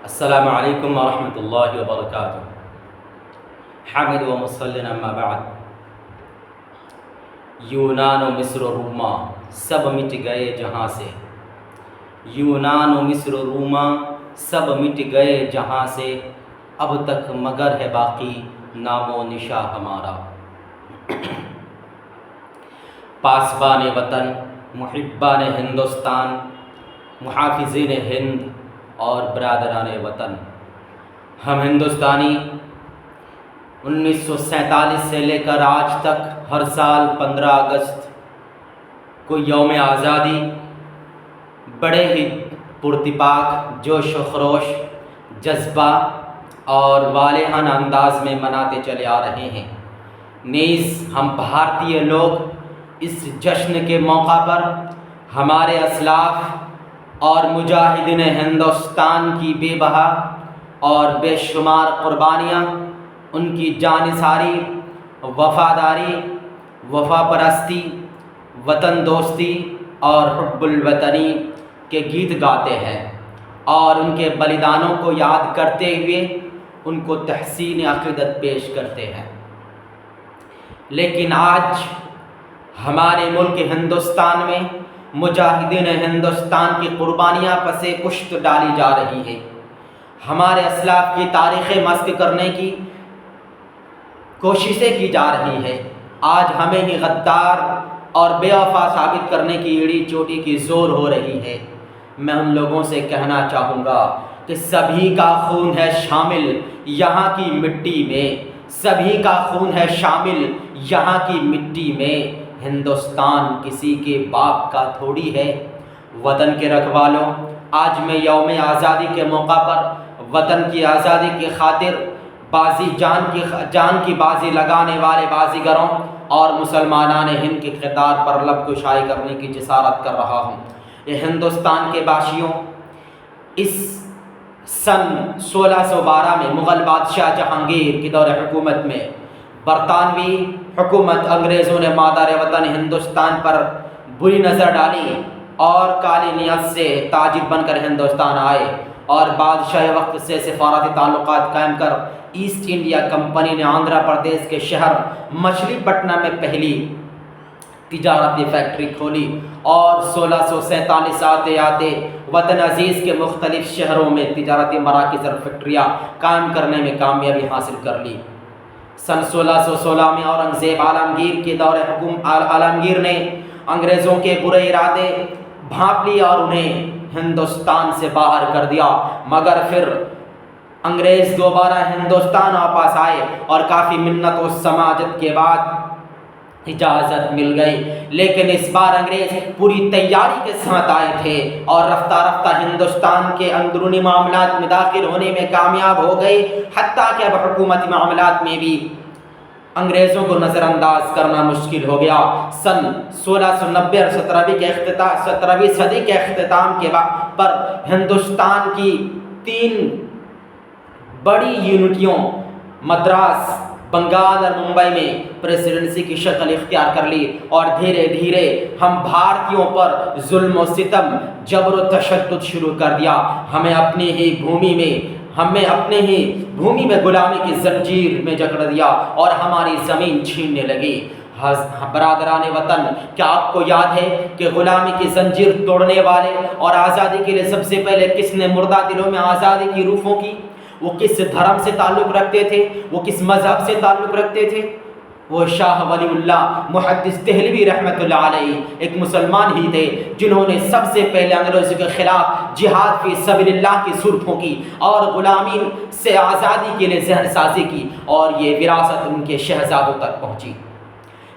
السلام علیکم ورحمۃ اللہ وبرکاتہ۔ حامد و مسلم اما بعد۔ یونان و مصر و روما سب مٹ گئے جہاں سے، یونان و مصر و روما سب مٹ گئے جہاں سے، اب تک مگر ہے باقی نام و نشاں ہمارا۔ پاسبان وطن، محبان ہندوستان، محافظین ہند اور برادران وطن، ہم ہندوستانی 1947 سے لے کر آج تک ہر سال 15 اگست کو یوم آزادی بڑے ہی پرتپاک جوش و خروش، جذبہ اور والہانہ انداز میں مناتے چلے آ رہے ہیں۔ نیز ہم بھارتیہ لوگ اس جشن کے موقع پر ہمارے اسلاف اور مجاہدین ہندوستان کی بے بہا اور بے شمار قربانیاں، ان کی جانثاری، وفاداری، وفا پرستی، وطن دوستی اور حب الوطنی کے گیت گاتے ہیں، اور ان کے بلیدانوں کو یاد کرتے ہوئے ان کو تحسین عقیدت پیش کرتے ہیں۔ لیکن آج ہمارے ملک ہندوستان میں مجاہدین ہندوستان کی قربانیاں پس پشت ڈالی جا رہی ہے۔ ہمارے اسلاف کی تاریخیں مسخ کرنے کی کوششیں کی جا رہی ہیں۔ آج ہمیں ہی غدار اور بے وفا ثابت کرنے کی ایڑی چوٹی کی زور ہو رہی ہے۔ میں ان لوگوں سے کہنا چاہوں گا کہ سبھی کا خون ہے شامل یہاں کی مٹی میں، سبھی کا خون ہے شامل یہاں کی مٹی میں۔ ہندوستان کسی کے باپ کا تھوڑی ہے۔ وطن کے رکھوالوں، آج میں یوم آزادی کے موقع پر وطن کی آزادی کی خاطر جان کی بازی لگانے والے بازیگروں اور مسلمانان ہند کے کردار پر لب کشائی کرنے کی جسارت کر رہا ہوں۔ یہ ہندوستان کے باشیوں، اس سن 1612 میں مغل بادشاہ جہانگیر کی دور حکومت میں برطانوی حکومت انگریزوں نے مادر وطن ہندوستان پر بری نظر ڈالی اور کالی نیت سے تاجر بن کر ہندوستان آئے، اور بادشاہ وقت سے سفارتی تعلقات قائم کر ایسٹ انڈیا کمپنی نے آندھرا پردیش کے شہر مچھلی پٹنم میں پہلی تجارتی فیکٹری کھولی، اور 1647 آتے آتے وطن عزیز کے مختلف شہروں میں تجارتی مراکز اور فیکٹریاں قائم کرنے میں کامیابی حاصل کر لی۔ سن 1616 میں اورنگزیب عالمگیر کے دور عالمگیر نے انگریزوں کے برے ارادے بھانپ لیے اور انہیں ہندوستان سے باہر کر دیا، مگر پھر انگریز دوبارہ ہندوستان واپس آئے اور کافی منت و سماجت کے بعد اجازت مل گئی۔ لیکن اس بار انگریز پوری تیاری کے ساتھ آئے تھے اور رفتہ رفتہ ہندوستان کے اندرونی معاملات میں داخل ہونے میں کامیاب ہو گئے، حتیٰ کہ اب حکومتی معاملات میں بھی انگریزوں کو نظر انداز کرنا مشکل ہو گیا۔ سن 1690 اور 17ویں صدی کے اختتام کے پر ہندوستان کی 3 بڑی یونٹیوں مدراس، بنگال اور ممبئی میں پریسیڈنسی کی شکل اختیار کر لی، اور دھیرے دھیرے ہم بھارتیوں پر ظلم و ستم، جبر و تشدد شروع کر دیا۔ ہمیں اپنی ہی بھومی میں غلامی کی زنجیر میں جکڑ دیا اور ہماری زمین چھیننے لگی۔ برادران وطن، کیا آپ کو یاد ہے کہ غلامی کی زنجیر توڑنے والے اور آزادی کے لیے سب سے پہلے کس نے مردہ دلوں میں آزادی کی روح پھونکی؟ وہ کس دھرم سے تعلق رکھتے تھے؟ وہ کس مذہب سے تعلق رکھتے تھے؟ وہ شاہ ولی اللہ محدث دہلوی رحمۃ اللہ علیہ ایک مسلمان ہی تھے، جنہوں نے سب سے پہلے انگریزوں کے خلاف جہاد فی سبیل اللہ کی سر پھونکی اور غلامی سے آزادی کے لیے ذہن سازی کی، اور یہ وراثت ان کے شہزادوں تک پہنچی۔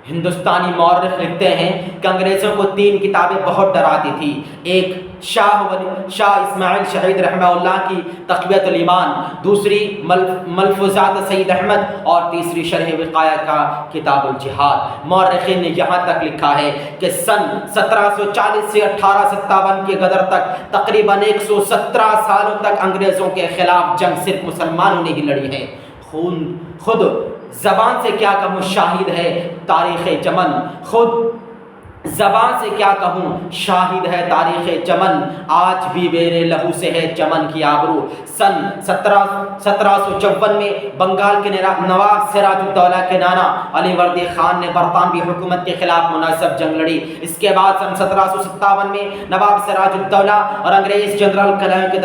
ہندوستانی مورخ لکھتے ہیں کہ انگریزوں کو 3 کتابیں بہت ڈراتی تھی۔ ایک شاہ اسماعیل شہید رحمہ اللہ کی تقویۃ الایمان، دوسری ملفوظات سید احمد، اور تیسری شرح وقایہ کا کتاب الجہاد۔ مورخین نے یہاں تک لکھا ہے کہ سن 1740 سے 1857 کے غدر تک تقریباً 117 سالوں تک انگریزوں کے خلاف جنگ صرف مسلمانوں نے ہی لڑی ہے۔ خود زبان سے کیا کم شاہد ہے تاریخ چمن، خود زبان سے کیا کہوں، شاہد ہے تاریخ چمن، آج بھی میرے لہو سے ہے چمن کی آبرو۔ سن 1754 میں بنگال کے نواب سراج الدولہ کے نانا علی وردی خان نے برطانوی حکومت کے خلاف مناسب جنگ لڑی۔ اس کے بعد سن 1757 میں نواب سراج الدولہ اور انگریز جنرل کلائیو کے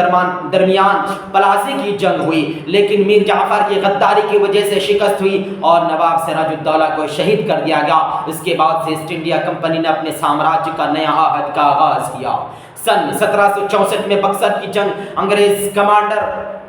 درمیان پلاسی کی جنگ ہوئی، لیکن میر جعفر کی غداری کی وجہ سے شکست ہوئی اور نواب سراج الدولہ کو شہید کر دیا گیا۔ اس کے بعد سے ایسٹ انڈیا کمپنی نے اپنے سامراجیہ کا نیا عہد کا آغاز کیا۔ سن 1764 میں بکسر کی جنگ انگریز کمانڈر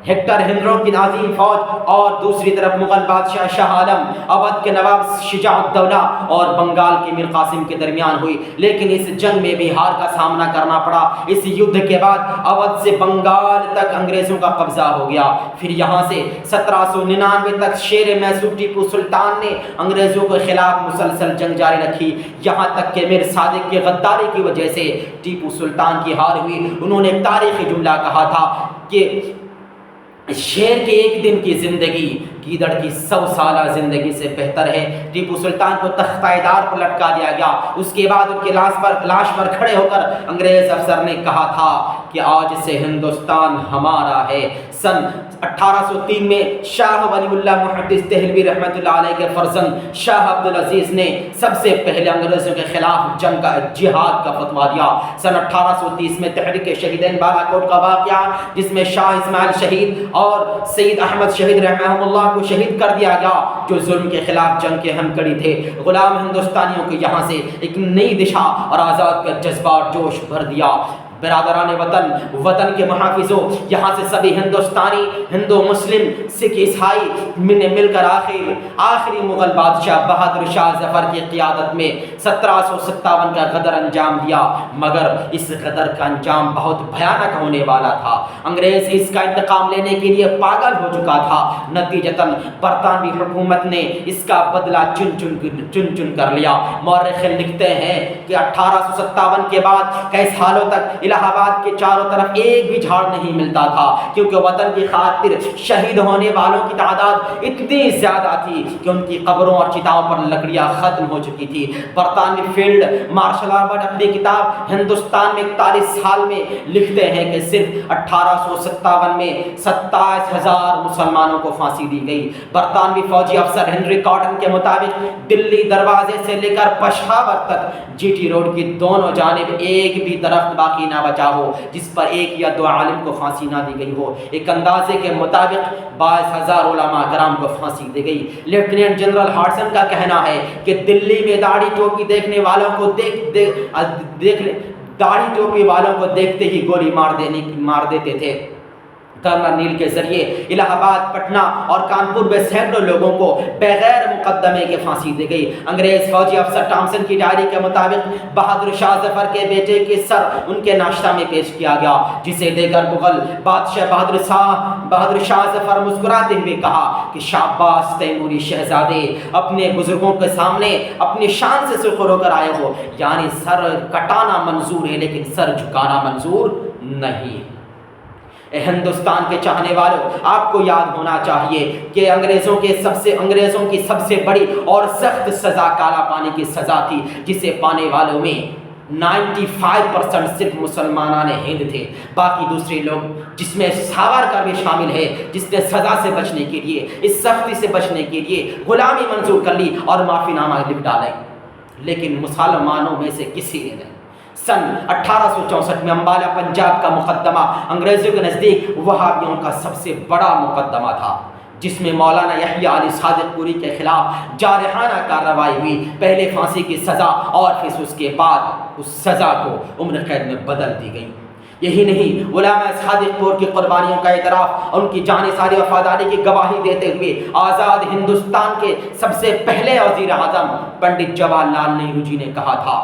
ہیکٹر ہنرو کی عظیم فوج اور دوسری طرف مغل بادشاہ شاہ عالم، اودھ کے نواب شجاع الدولہ اور بنگال کے میر قاسم کے درمیان ہوئی، لیکن اس جنگ میں بھی ہار کا سامنا کرنا پڑا۔ اس یدھ کے بعد اودھ سے بنگال تک انگریزوں کا قبضہ ہو گیا۔ پھر یہاں سے 1799 تک شیر میسور ٹیپو سلطان نے انگریزوں کے خلاف مسلسل جنگ جاری رکھی، یہاں تک کہ میر صادق کی غداری کی وجہ سے ٹیپو سلطان کی ہار ہوئی۔ انہوں نے ایک تاریخی جملہ کہا تھا کہ شیر کے ایک دن کی زندگی گیدڑ کی 100 سالہ زندگی سے بہتر ہے۔ ٹیپو سلطان کو تختہ دار پر لٹکا دیا گیا۔ اس کے بعد ان کے لاش پر کھڑے ہو کر انگریز افسر نے کہا تھا کہ آج سے ہندوستان ہمارا ہے۔ سن 1803 میں شاہ ولی اللہ محدث دہلوی رحمۃ اللہ علیہ کے فرزند شاہ عبدالعزیز نے سب سے پہلے انگریزوں کے خلاف جنگ کا جہاد کا فتویٰ دیا۔ سن 1830 میں تحریک شہیدین بالا کوٹ کا واقعہ، جس میں شاہ اسماعیل شہید اور سید احمد شہید رحمہ اللہ کو شہید کر دیا گیا، جو ظلم کے خلاف جنگ کے اہم کڑی تھے۔ غلام ہندوستانیوں کو یہاں سے ایک نئی دشا اور آزاد کا جذبہ اور جوش بھر دیا۔ برادران وطن کے محافظوں، یہاں سے سبھی ہندوستانی، ہندو مسلم سکھ عیسائی نے مل کر آخری مغل بادشاہ بہادر شاہ ظفر کی قیادت میں 1757 کا غدر انجام دیا، مگر اس غدر کا انجام بہت بھیانک ہونے والا تھا۔ انگریز اس کا انتقام لینے کے لیے پاگل ہو چکا تھا۔ نتیجتاً برطانوی حکومت نے اس کا بدلہ چن چن کر لیا۔ مورخ لکھتے ہیں کہ 1857 کے بعد کئی سالوں تک الہ آباد کے چاروں طرف ایک بھی جھاڑ نہیں ملتا تھا، کیونکہ وطن کی خاطر شہید ہونے والوں کی تعداد اتنی زیادہ تھی کہ ان کی قبروں اور چتاؤں پر لکڑیاں ختم ہو چکی تھی۔ برطانوی فیلڈ مارشل آربٹ اپنی کتاب ہندوستان میں 41 سال میں لکھتے ہیں کہ صرف 1857 میں 27,000 مسلمانوں کو پھانسی دی گئی۔ برطانوی فوجی افسر ہنری کاٹن کے مطابق دلی دروازے سے لے کر پشاور تک جی ٹی روڈ کی دونوں جانب ایک بھی درخت باقی نہ بچا ہو جس پر ایک یا دو عالم کو پھانسی نہ دی گئی ہو۔ ایک اندازے کے مطابق 22,000 علماء کرام کو پھانسی دی گئی۔ لیفٹیننٹ جنرل ہارٹسن کا کہنا ہے کہ دلی میں داڑھی ٹوپی دیکھنے والوں کو داڑھی ٹوپی والوں کو دیکھتے ہی گولی مار دیتے تھے۔ گورنر نیل کے ذریعے الہ آباد، پٹنہ اور کانپور میں سینکڑوں لوگوں کو بغیر مقدمے کے پھانسی دی گئی۔ انگریز فوجی افسر ٹامسن کی ڈائری کے مطابق بہادر شاہ ظفر کے بیٹے کے سر ان کے ناشتہ میں پیش کیا گیا، جسے دے کر مغل بادشاہ بہادر شاہ ظفر مسکراتے ہوئے کہا کہ شاباش تیموری شہزادے، اپنے بزرگوں کے سامنے اپنی شان سے سرخر ہو کر آئے ہو، یعنی سر کٹانا منظور ہے لیکن سر جھکانا منظور نہیں۔ ہندوستان کے چاہنے والوں، آپ کو یاد ہونا چاہیے کہ انگریزوں کی سب سے بڑی اور سخت سزا کالا پانی کی سزا تھی، جسے پانے والوں میں 95% صرف مسلمانان ہند تھے۔ باقی دوسرے لوگ، جس میں ساورکر بھی شامل ہے، جس نے سزا سے بچنے کے لیے، اس سختی سے بچنے کے لیے غلامی منظور کر لی اور معافی نامہ لکھ ڈالے، لیکن مسلمانوں میں سے کسی نے نہیں۔ سن 1864 میں امبالہ پنجاب کا مقدمہ انگریزوں کے نزدیک وہابیوں کا سب سے بڑا مقدمہ تھا، جس میں مولانا یحییٰ علی صادق پوری کے خلاف جارحانہ کارروائی ہوئی۔ پہلے پھانسی کی سزا اور پھر اس کے بعد اس سزا کو عمر قید میں بدل دی گئی۔ یہی نہیں، علامہ صادق پور کی قربانیوں کا اعتراف اور ان کی جانثاری وفاداری کی گواہی دیتے ہوئے آزاد ہندوستان کے سب سے پہلے وزیر اعظم پنڈت جواہر لال نہرو جی نے کہا تھا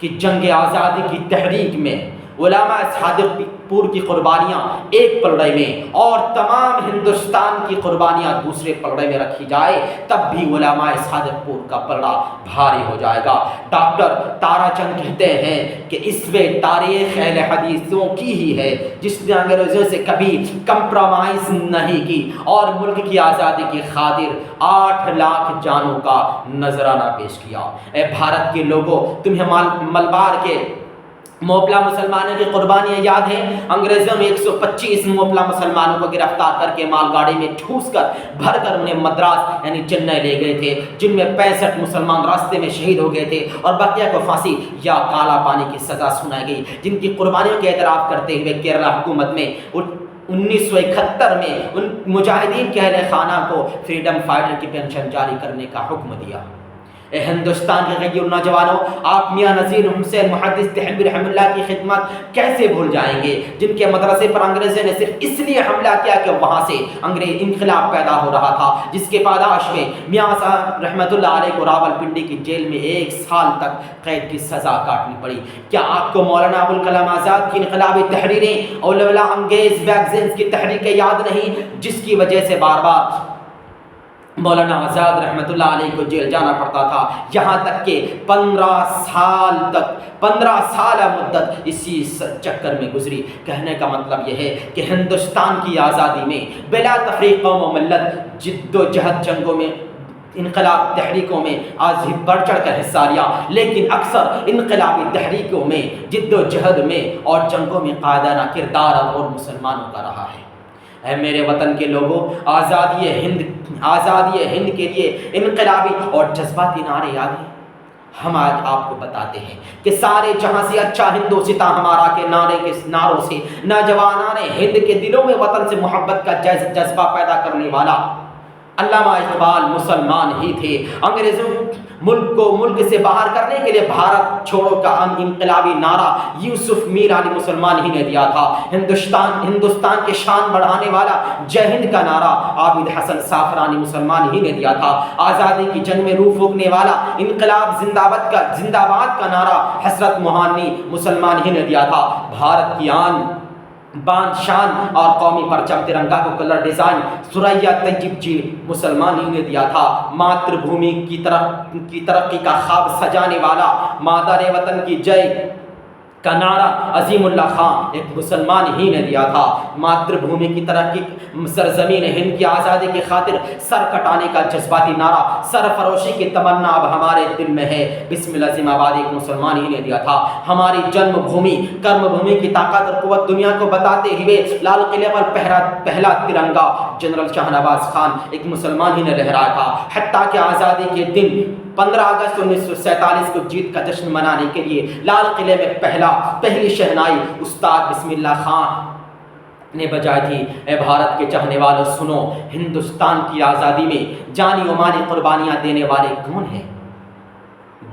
کہ جنگ آزادی کی تحریک میں علماء صادق پور کی قربانیاں ایک پلڑے میں اور تمام ہندوستان کی قربانیاں دوسرے پلڑے میں رکھی جائے تب بھی علماء صادق پور کا پلڑا بھاری ہو جائے گا۔ ڈاکٹر تارا چند کہتے ہیں کہ اس میں تاریخ اہل حدیثوں کی ہی ہے جس نے انگریزوں سے کبھی کمپرومائز نہیں کی اور ملک کی آزادی کی خاطر 8 لاکھ جانوں کا نذرانہ پیش کیا۔ اے بھارت کے لوگوں، تمہیں ملبار کے موپلا مسلمانوں کی قربانیاں یاد ہیں؟ انگریزوں نے 125 موپلا مسلمانوں کو گرفتار کر کے مال گاڑی میں ٹھوس کر بھر کر انہیں مدراس یعنی چنئی لے گئے تھے، جن میں 65 مسلمان راستے میں شہید ہو گئے تھے اور بقیہ کو پھانسی یا کالا پانی کی سزا سنائی گئی، جن کی قربانیوں کے اعتراف کرتے ہوئے کیرلا حکومت میں 1971 میں ان مجاہدین کے اہل خانہ کو فریڈم فائٹر کی پینشن جاری کرنے کا حکم دیا۔ اے ہندوستان کے غیر نوجوانوں، آپ میاں نذیر حسین محدث دہلوی رحمہ اللہ کی خدمت کیسے بھول جائیں گے، جن کے مدرسے پر انگریزوں نے صرف اس لیے حملہ کیا کہ وہاں سے انگریز انقلاب پیدا ہو رہا تھا، جس کے پاداش میں میاں صاحب رحمۃ اللہ علیہ کو راولپنڈی کی جیل میں 1 سال تک قید کی سزا کاٹنی پڑی۔ کیا آپ کو مولانا ابوالکلام آزاد کی انقلابی تحریریں اور لولا انگیز میگزینز کی تحریکیں یاد نہیں، جس کی وجہ سے بار بار مولانا آزاد رحمۃ اللہ علیہ کو جیل جانا پڑتا تھا، یہاں تک کہ 15 سالہ مدت اسی چکر میں گزری۔ کہنے کا مطلب یہ ہے کہ ہندوستان کی آزادی میں بلا تفریق قوم و ملت جد و جہد جنگوں میں انقلاب تحریکوں میں آج بڑھ چڑھ کر حصہ لیا، لیکن اکثر انقلابی تحریکوں میں جد و جہد میں اور جنگوں میں قائدانہ کردار اور مسلمانوں کا رہا ہے۔ اے میرے وطن کے لوگوں، آزادی ہند کے لیے انقلابی اور جذباتی نعرے یاد ہیں؟ ہم آج آپ کو بتاتے ہیں کہ سارے جہاں سے اچھا ہندوستاں ہمارا کے نعروں سے نوجوانان ہند کے دلوں میں وطن سے محبت کا جذبہ پیدا کرنے والا علامہ اقبال مسلمان ہی تھے۔ انگریزوں ملک کو ملک سے باہر کرنے کے لیے بھارت چھوڑو کا انقلابی نعرہ یوسف میر علی مسلمان ہی نے دیا تھا۔ ہندوستان کے شان بڑھانے والا جے ہند کا نعرہ عابد حسن سافرانی مسلمان ہی نے دیا تھا۔ آزادی کی جنگ میں روح پھونکنے والا انقلاب زندہ باد کا نعرہ حسرت موہانی مسلمان ہی نے دیا تھا۔ بھارت کی آن بان شان اور قومی پرچم ترنگا کو کلر ڈیزائن سوریا طیب جی مسلمان ہی نے دیا تھا۔ ماتر بھومی کی ترقی کا خواب سجانے والا مادر وطن کی جے کا نعرہ عظیم اللہ خان ایک مسلمان ہی نے دیا تھا۔ ماتر بھومی کی ترقی، سرزمین ہند کی آزادی کی خاطر سر کٹانے کا جذباتی نعرہ، سرفروشی کی تمنا اب ہمارے دل میں ہے، بسم اللہ عظیم آباد ایک مسلمان ہی نے دیا تھا۔ ہماری جنم بھومی کرم بھومی کی طاقت اور قوت دنیا کو بتاتے ہوئے لال قلعے پر پہلا ترنگا جنرل شاہ نواز خان ایک مسلمان ہی نے لہرایا تھا۔ حتیٰ کہ آزادی کے دن 15 اگست 1947 کو جیت کا جشن منانے کے لیے لال قلعے میں پہلی شہنائی استاد بسم اللہ خان نے بجائی تھی۔ اے بھارت کے چاہنے والوں سنو، ہندوستان کی آزادی میں جانی و مالی قربانیاں دینے والے کون ہیں؟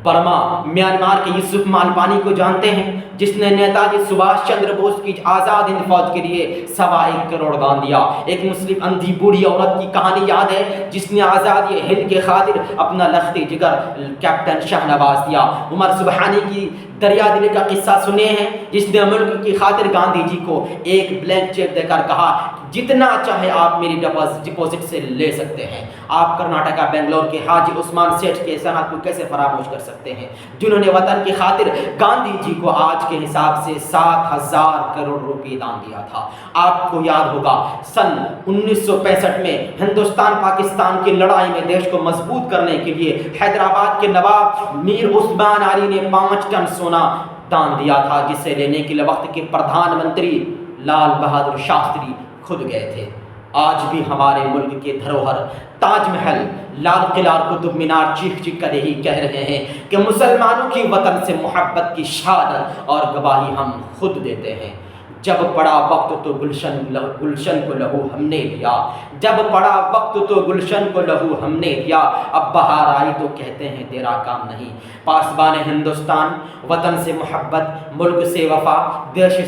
برما میانمار کے یوسف مالپانی کو جانتے ہیں، جس نے نیتا جی سبھاش چندر بوس کی آزاد ہند فوج کے لیے 1.25 کروڑ دان دیا۔ ایک مسلم اندھی بوڑھی عورت کی کہانی یاد ہے جس نے آزادی ہند کے خاطر اپنا لختی جگر کیپٹن شاہ نواز دیا۔ عمر سبحانی کی دریا دلی کا قصہ سنے ہیں، جس نے ملک کی خاطر گاندھی جی کو ایک بلینک چیک دے کر کہا جتنا چاہے آپ میری ڈپازٹ سے لے سکتے ہیں۔ آپ کرناٹکا بنگلور کے حاجی عثمان سیٹھ کے صنعت کو کیسے فراموش کر سکتے ہیں، جنہوں نے وطن کی خاطر گاندھی جی کو آج کے حساب سے 7,000 کروڑ روپے دان دیا تھا۔ آپ کو یاد ہوگا سن 1965 میں ہندوستان پاکستان کی لڑائی میں دیش کو مضبوط کرنے کے لیے حیدرآباد کے نواب میر عثمان علی نے 5 ٹن سونا دان دیا تھا، جسے لینے کے لیے وقت کے پردھان منتری لال بہادر شاستری خود گئے تھے۔ آج بھی ہمارے ملک کے دھروہر تاج محل، لال قلعہ اور قطب مینار چیخ کر یہی کہہ رہے ہیں کہ مسلمانوں کی وطن سے محبت کی شہادت اور گواہی ہم خود دیتے ہیں۔ جب پڑا وقت تو گلشن کو لہو ہم نے دیا، جب پڑا وقت تو گلشن کو لہو ہم نے دیا، اب بہار آئی تو کہتے ہیں تیرا کام نہیں۔ پاسبان ہندوستان، وطن سے محبت، ملک سے وفا، دیش